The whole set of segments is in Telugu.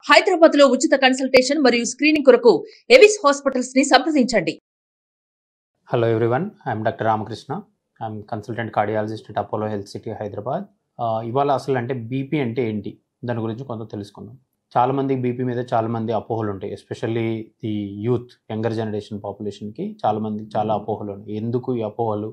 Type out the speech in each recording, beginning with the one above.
హైదరాబాద్ లో ఉచిత కన్సల్టేషన్ మరియు స్క్రీనింగ్ కొరకు ఎవిస్ హాస్పిటల్స్ ని సంప్రదించండి. Hello everyone, I am Dr. Ramakrishna. I am consultant cardiologist at Apollo Health City, Hyderabad. ఇవాళ అసలు అంటే బీపీ అంటే ఏంటి దాని గురించి కొంత తెలుసుకుందాం. చాలామంది బీపీ మీద చాలామంది అపోహలు ఉంటాయి. Especially the youth younger generation పాపులేషన్కి చాలామంది చాలా అపోహలు ఉన్నాయి. ఎందుకు ఈ అపోహలు,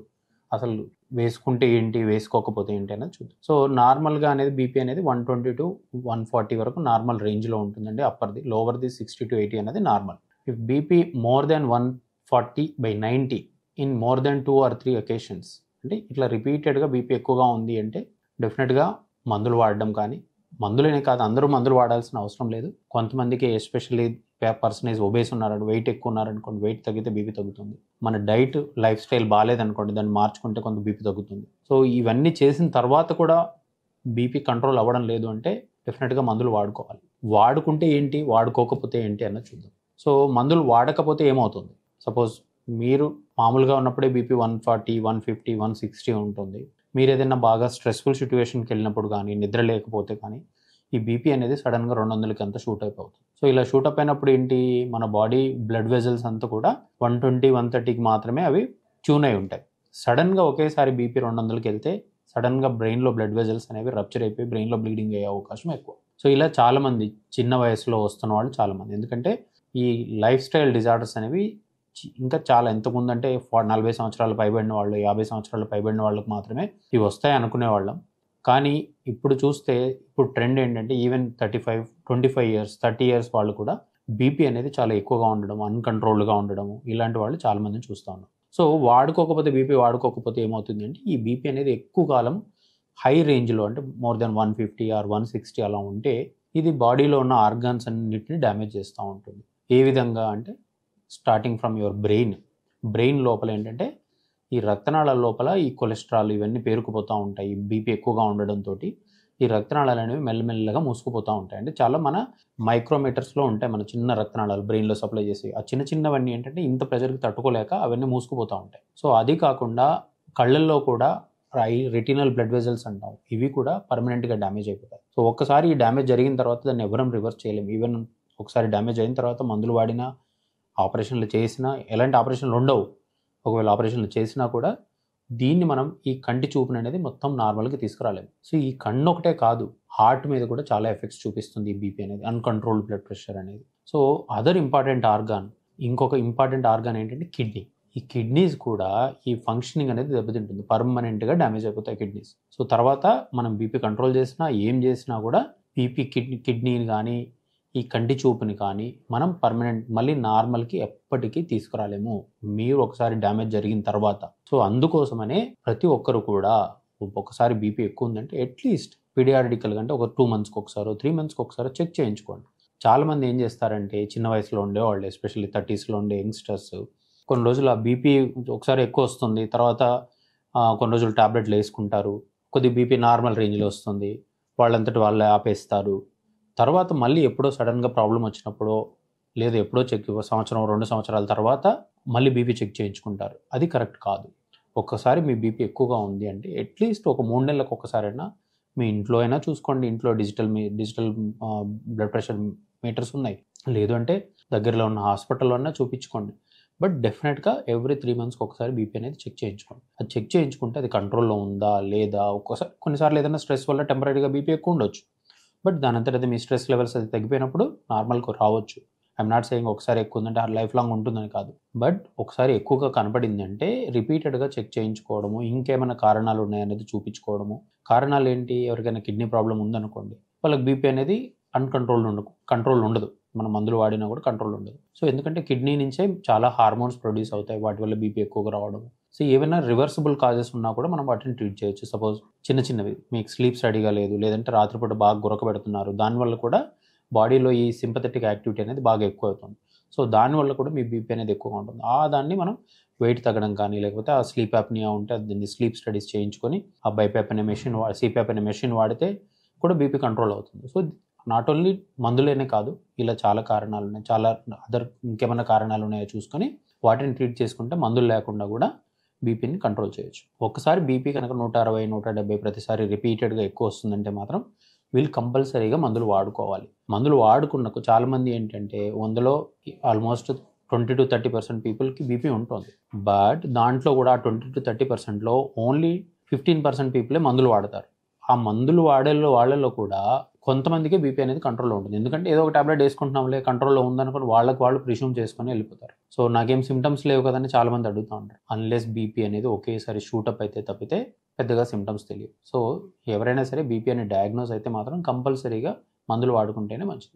అసలు వేసుకుంటే ఏంటి, వేసుకోకపోతే ఏంటి అనేది చూద్దాం. సో నార్మల్గా అనేది బీపీ అనేది 120 to 140 వరకు నార్మల్ రేంజ్లో ఉంటుందండి. అప్పర్ది, లోవర్ది 60 to 80 అనేది normal. If BP more than 140/90 in more than 2 or 3 occasions, అంటే ఇట్లా రిపీటెడ్గా బీపీ ఎక్కువగా ఉంది అంటే డెఫినెట్గా మందులు వాడడం, కానీ మందులనే కాదు, అందరూ మందులు వాడాల్సిన అవసరం లేదు. కొంతమందికి ఎస్పెషల్లీ పర్సనేజ్ ఒబేస్ ఉన్నారని, వెయిట్ ఎక్కువ ఉన్నారనుకోండి, వెయిట్ తగ్గితే బీపీ తగ్గుతుంది. మన డైట్ లైఫ్ స్టైల్ బాగాలేదనుకోండి, దాన్ని మార్చుకుంటే కొంత బీపీ తగ్గుతుంది. సో ఇవన్నీ చేసిన తర్వాత కూడా బీపీ కంట్రోల్ అవ్వడం లేదు అంటే డెఫినెట్గా మందులు వాడుకోవాలి. వాడుకుంటే ఏంటి, వాడుకోకపోతే ఏంటి అన్నది చూద్దాం. సో మందులు వాడకపోతే ఏమవుతుంది? సపోజ్ మీరు మామూలుగా ఉన్నప్పుడే బీపీ 140, 150, 160 ఉంటుంది. మీరు ఏదైనా బాగా స్ట్రెస్ఫుల్ సిచ్యువేషన్కి వెళ్ళినప్పుడు కానీ, నిద్ర లేకపోతే కానీ ఈ బీపీ అనేది సడన్గా 200కి అంతా షూట్ అయిపోతుంది. సో ఇలా షూట్ అప్ అయినప్పుడు ఏంటి, మన బాడీ బ్లడ్ వెజల్స్ అంతా కూడా 120, 130కి మాత్రమే అవి ట్యూన్ అయి ఉంటాయి. సడన్గా ఒకేసారి బీపీ 200కి వెళ్తే సడన్గా బ్రెయిన్లో బ్లడ్ వెజల్స్ అనేవి రప్చర్ అయిపోయి బ్రెయిన్లో బ్లీడింగ్ అయ్యే అవకాశం ఎక్కువ. సో ఇలా చాలామంది చిన్న వయసులో వస్తున్న వాళ్ళు చాలామంది, ఎందుకంటే ఈ లైఫ్ స్టైల్ డిజార్డర్స్ అనేవి ఇంకా చాలా ఎంతకుముందు అంటే 40 సంవత్సరాలు పైబడిన వాళ్ళు, 50 సంవత్సరాలు పైబడిన వాళ్ళకి మాత్రమే ఇవి వస్తాయి అనుకునేవాళ్ళం. కానీ ఇప్పుడు చూస్తే ఇప్పుడు ట్రెండ్ ఏంటంటే ఈవెన్ 35, 25 years, 30 years వాళ్ళు కూడా బీపీ అనేది చాలా ఎక్కువగా ఉండడం, అన్కంట్రోల్డ్గా ఉండడం, ఇలాంటి వాళ్ళు చాలామందిని చూస్తూ ఉన్నాం. సో బీపీ వాడుకోకపోతే ఏమవుతుంది అంటే ఈ బీపీ అనేది ఎక్కువ కాలం హై రేంజ్లో, అంటే మోర్ దెన్ 150 or 160 అలా ఉంటే ఇది బాడీలో ఉన్న ఆర్గాన్స్ అన్నిటిని డ్యామేజ్ చేస్తూ ఉంటుంది. ఏ విధంగా అంటే స్టార్టింగ్ ఫ్రమ్ యువర్ బ్రెయిన్ లోపల ఏంటంటే ఈ రక్తనాళాల లోపల ఈ కొలెస్ట్రాల్ ఇవన్నీ పేరుకుపోతూ ఉంటాయి. బీపీ ఎక్కువగా ఉండడంతో ఈ రక్తనాళాలు అనేవి మెల్లమెల్లగా మూసుకుపోతూ ఉంటాయి. అంటే చాలా మన మైక్రోమీటర్స్లో ఉంటాయి మన చిన్న రక్తనాళాలు బ్రెయిన్లో సప్లై చేసి. ఆ చిన్నవన్నీ ఏంటంటే ఇంత ప్రెషర్కి తట్టుకోలేక అవన్నీ మూసుకుపోతూ ఉంటాయి. సో అది కాకుండా కళ్ళల్లో కూడా రెటినల్ బ్లడ్ వెజల్స్ అంటాం, ఇవి కూడా పర్మనెంట్గా డ్యామేజ్ అయిపోతాయి. సో ఒక్కసారి ఈ డ్యామేజ్ జరిగిన తర్వాత దాన్ని ఎవరం రివర్స్ చేయలేము. ఈవెన్ ఒకసారి డ్యామేజ్ అయిన తర్వాత మందులు వాడినా, ఆపరేషన్లు చేసినా, ఎలాంటి ఆపరేషన్లు ఉండవు. ఒకవేళ ఆపరేషన్లు చేసినా కూడా దీన్ని మనం ఈ కంటి చూపును అనేది మొత్తం నార్మల్గా తీసుకురాలేము. సో ఈ కన్ను ఒకటే కాదు, హార్ట్ మీద కూడా చాలా ఎఫెక్ట్స్ చూపిస్తుంది ఈ బీపీ అనేది, అన్కంట్రోల్డ్ బ్లడ్ ప్రెషర్ అనేది. సో ఇంకొక ఇంపార్టెంట్ ఆర్గాన్ ఏంటంటే కిడ్నీ. ఈ కిడ్నీస్ కూడా ఈ ఫంక్షనింగ్ అనేది దెబ్బతింటుంది, పర్మనెంట్గా డ్యామేజ్ అయిపోతాయి కిడ్నీస్. సో తర్వాత మనం బీపీ కంట్రోల్ చేసినా, ఏం చేసినా కూడా కిడ్నీని కానీ ఈ కంటి చూపుని కానీ మనం మళ్ళీ నార్మల్కి ఎప్పటికీ తీసుకురాలేము, మీరు ఒకసారి డ్యామేజ్ జరిగిన తర్వాత. సో అందుకోసమనే ప్రతి ఒక్కరు కూడా ఒకసారి బీపీ ఎక్కువ ఉందంటే అట్లీస్ట్ పీడియాట్రికల్గా అంటే ఒక 2 monthsకి ఒకసారి, 3 monthsకి ఒకసారి చెక్ చేయించుకోండి. చాలామంది ఏం చేస్తారంటే చిన్న వయసులో ఉండేవాళ్ళు, ఎస్పెషల్లీ 30sలో ఉండే యంగ్స్టర్స్, కొన్ని రోజులు ఆ బీపీ ఒకసారి ఎక్కువ వస్తుంది, తర్వాత కొన్ని రోజులు టాబ్లెట్లు వేసుకుంటారు, కొద్ది బీపీ నార్మల్ రేంజ్లో వస్తుంది, వాళ్ళంతటి వాళ్ళే ఆపేస్తారు. తర్వాత మళ్ళీ ఎప్పుడో సడన్గా ప్రాబ్లం వచ్చినప్పుడో, లేదా ఎప్పుడో సంవత్సరం 2 సంవత్సరాల తర్వాత మళ్ళీ బీపీ చెక్ చేయించుకుంటారు. అది కరెక్ట్ కాదు. ఒక్కసారి మీ బీపీ ఎక్కువగా ఉంది అంటే అట్లీస్ట్ ఒక 3 నెలలకు ఒకసారైనా మీ ఇంట్లో అయినా చూసుకోండి. ఇంట్లో డిజిటల్ బ్లడ్ ప్రెషర్ మీటర్స్ ఉన్నాయి, లేదు అంటే దగ్గరలో ఉన్న హాస్పిటల్లో అయినా చూపించుకోండి. బట్ డెఫినెట్గా ఎవ్రీ 3 monthsకి ఒకసారి బీపీ అనేది చెక్ చేయించుకోండి. అది చెక్ చేయించుకుంటే అది కంట్రోల్లో ఉందా లేదా, కొన్నిసార్లు ఏదైనా స్ట్రెస్ వల్ల టెంపరీగా బీపీ ఎక్కువ ఉండొచ్చు. బట్ దాని అంతటా మీ స్ట్రెస్ లెవెల్స్ అది తగ్గిపోయినప్పుడు నార్మల్కి రావచ్చు. ఐఎమ్ నాట్ సేయింగ్ ఒకసారి ఎక్కువ ఉందంటే ఆ లైఫ్ లాంగ్ ఉంటుందని కాదు. బట్ ఒకసారి ఎక్కువగా కనపడింది అంటే రిపీటెడ్గా చెక్ చేయించుకోవడము, ఇంకేమైనా కారణాలు ఉన్నాయనేది చూపించుకోవడము. కారణాలు ఏంటి, ఎవరికైనా కిడ్నీ ప్రాబ్లం ఉందనుకోండి, వాళ్ళకి బీపీ అనేది కంట్రోల్ ఉండదు, మన మందులు వాడినా కూడా కంట్రోల్ ఉండదు. సో ఎందుకంటే కిడ్నీ నుంచే చాలా హార్మోన్స్ ప్రొడ్యూస్ అవుతాయి, వాటి వల్ల బీపీ ఎక్కువగా రావడం. సో ఏమైనా రివర్సిబుల్ కాజెస్ ఉన్నా కూడా మనం వాటిని ట్రీట్ చేయొచ్చు. సపోజ్ చిన్నవి, మీకు స్లీప్ స్టడీగా లేదు, లేదంటే రాత్రిపూట బాగా గురకబెడుతున్నారు, దానివల్ల కూడా బాడీలో ఈ సింపథెటిక్ యాక్టివిటీ అనేది బాగా ఎక్కువ అవుతుంది. సో దానివల్ల కూడా మీ బీపీ అనేది ఎక్కువగా ఉంటుంది. దాన్ని మనం వెయిట్ తగ్గడం కానీ, లేకపోతే ఆ స్లీప్ యాప్నియా ఉంటే దాన్ని స్లీప్ స్టడీస్ చేయించుకొని ఆ బైపాప్ అనే సిపాప్ అనే మెషిన్ వాడితే కూడా బీపీ కంట్రోల్ అవుతుంది. సో నాట్ ఓన్లీ మందులేనే కాదు, ఇలా చాలా కారణాలు ఉన్నాయి, చాలా ఇంకేమైనా కారణాలు ఉన్నాయో చూసుకొని వాటిని ట్రీట్ చేసుకుంటే మందులు లేకుండా కూడా బీపీని కంట్రోల్ చేయొచ్చు. ఒకసారి బీపీ కనుక 160, 170 ప్రతిసారి రిపీటెడ్గా ఎక్కువ వస్తుందంటే మాత్రం వీళ్ళు కంపల్సరీగా మందులు వాడుకోవాలి. మందులు వాడుకున్నకు చాలామంది ఏంటంటే 100లో ఆల్మోస్ట్ 20-30% పీపుల్కి బీపీ ఉంటుంది. బట్ దాంట్లో కూడా 20-30%లో ఓన్లీ 15% పీపులే మందులు వాడతారు. ఆ మందులు వాళ్ళలో కూడా కొంతమందికి బీపీ అనేది కంట్రోల్లో ఉంటుంది. ఎందుకంటే ఏదో ఒక టాబ్లెట్ వేసుకుంటున్నాంలే కంట్రోల్లో ఉందనుకుని వాళ్ళు ప్రిజ్యూమ్ చేసుకొని వెళ్ళిపోతారు. సో నాకేం సిమ్టమ్స్ లేవు కదని చాలామంది అడుగుతూ ఉంటారు. అన్లెస్ బీపీ అనేది ఒకేసారి షూటప్ అయితే తప్పితే పెద్దగా సిమ్టమ్స్ తెలియవు. సో ఎవరైనా సరే బీపీ అనే డయాగ్నోస్ అయితే మాత్రం కంపల్సరీగా మందులు వాడుకుంటేనే మంచిది.